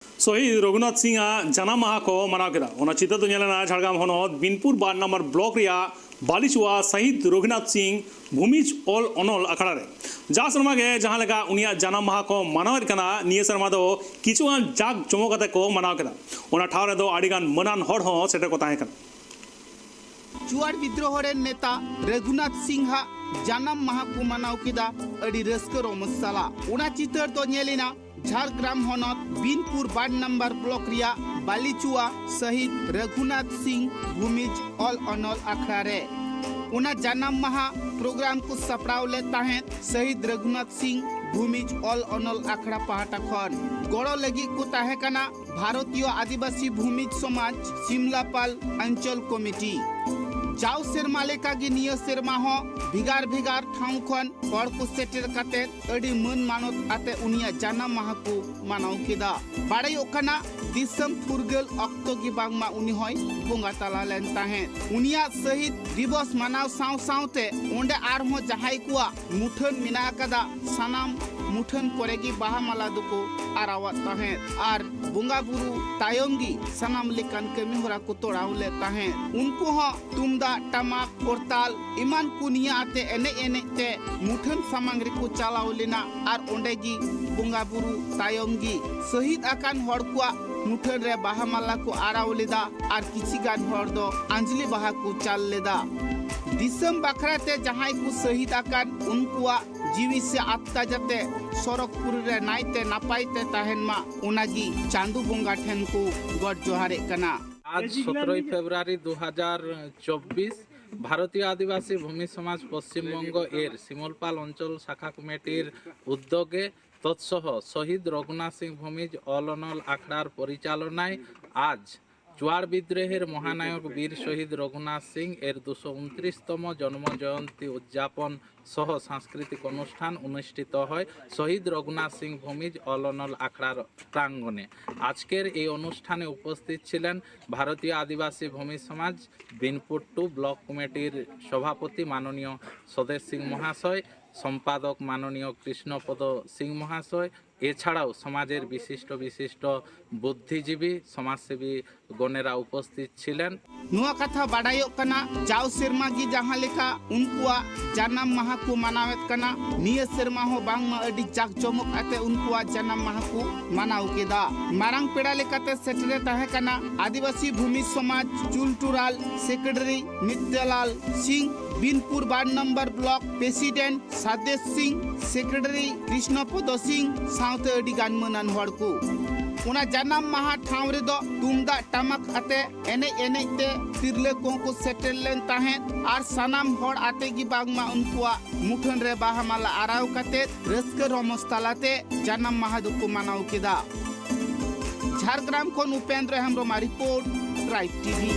शहीद रघुनाथ सिंह जन्म माह को मनाव केदा ओना चित्र तो नेलना झाड़ग्राम हनोत बिनपुर 12 नंबर ब्लॉक रिया बालिचुआ शहीद रघुनाथ सिंह भूमिज ऑल अनल अखड़ा रे जा शर्मा के जहां लगा उनिया जन्म माह को मनाव कना निये शर्मा दो किचुआन जाग जमो कते को मनाव केदा ओना ठाव रे दो आडिगान मनान हड़ हो सेटे को ताहे कना चुआड़ विद्रोह रे नेता रघुनाथ सिंह जन्म माह को मनाव केदा अड़ी रस्क रोमसाला उना चित्र तो नेलिना झारग्राम हनत बिनपुर 12 नंबर ब्लॉक रिया बालिचुआ शहीद रघुनाथ सिंह भूमिज ऑल अनल अखड़ा रे उना जन्म माह प्रोग्राम को सपड़ाव ले ताहें शहीद रघुनाथ सिंह भूमिज ऑल अनल अखड़ा पहाटा खन गड़ो लगी को ताहे कना भारतीय आदिवासी भूमिज समाज सिमलापाल अंचल कमिटी जाव सेरमा लेका गी निय सेरमा हो भिगार भिगार ठाव खन हड़ को सेटेर काते अडी मन मानत आते उनिया जन्म माह को मानाव केदा बाड़ाई ओकना दिसम फुरगल अक्तो की बागमा उनी होय बोंगा ताला लेन ताहे उनिया शहीद दिवस मानाव साव सावते ओंडे आरहो जहाई कुआ मुठन मिना कदा सनाम मुठन कोरेगी बाहा माला दुको आरावत ताहे आर बोंगा बुरु तायंगी सनाम लेकान कमी होरा को तोड़ाव ले ताहे उनको हो तुमदा टमाक कोरताल इमान कुनिया आते एने एने ते मुठन सामग्री को चालाव लेना आर ओंडेगी बोंगा बुरु तायंगी शहीद आकान हड़ कुआ मुठन रे बाहा माला को आराव लेदा आर किछि गान हड़ दो अंजलि बाहा को चाल लेदा दिसम बखराते जहां को शहीद आकान उनकुआ जीवी से आत्ता जाते सरकपुर रे नाइते नापाइते ताहेन मा उनागी चांदू बोंगा ठेन को गड जोहारे कना। आज 17 ফেব্রুয়ারি 2024 ভারতীয় আদিবাসী ভূমি সমাজ পশ্চিমবঙ্গ এর শিমলপাল অঞ্চল শাখা কমিটির উদ্যোগে তৎসহ শহীদ রঘুনাথ সিং ভূমিজ অল অনল আখড়ার পরিচালনায় আজ চুয়াড় বিদ্রোহের মহানায়ক বীর শহীদ রঘুনাথ সিং এর 229তম জন্ম জয়ন্তী উদযাপন সহ সাংস্কৃতিক অনুষ্ঠান অনুষ্ঠিত হয় শহীদ রঘুনাথ সিং ভূমিজ অল অনল আখড়ার প্রাঙ্গণে। আজকের এই অনুষ্ঠানে উপস্থিত ছিলেন ভারতীয় আদিবাসী ভূমি সমাজ বিনপুর 2 ব্লক কমিটির সভাপতি মাননীয় স্বদেশ সিং মহাশয়, সম্পাদক মাননীয় কৃষ্ণপদ সিং মহাশয়, এছাড়াও সমাজের বিশিষ্ট বিশিষ্ট বুদ্ধিজীবী সমাজসেবী গণেরা উপস্থিত ছিলেন। नुआ कथा बाडायो कना जाव सेरमा गी जहां लेखा उनकुआ जन्म माह को मनावेत कना निय सेरमा हो बांग अडी जाक जमक आते उनकुआ जन्म माह को मनाव केदा मारंग पेड़ा लेकाते सेटरे ताहे कना आदिवासी भूमि समाज चुलटुराल secretary Nityalal Singh Binpur 12 number block president Sadesh Singh secretary Krishnapada Singh साउते अडी गान मनन हड़ को उना जन्म माह ठाव रे दो तुमदा टमक आते एने एने ते तिरले को सेटल लेन ताहे आर सनाम हड़ आते की बागमा उनकुआ मुठन रे बाहा माला आराव काते रस्क रोमस्तालाते जन्म माह दुको मनाव केदा। झारग्राम खन Upendra Hembram report right TV.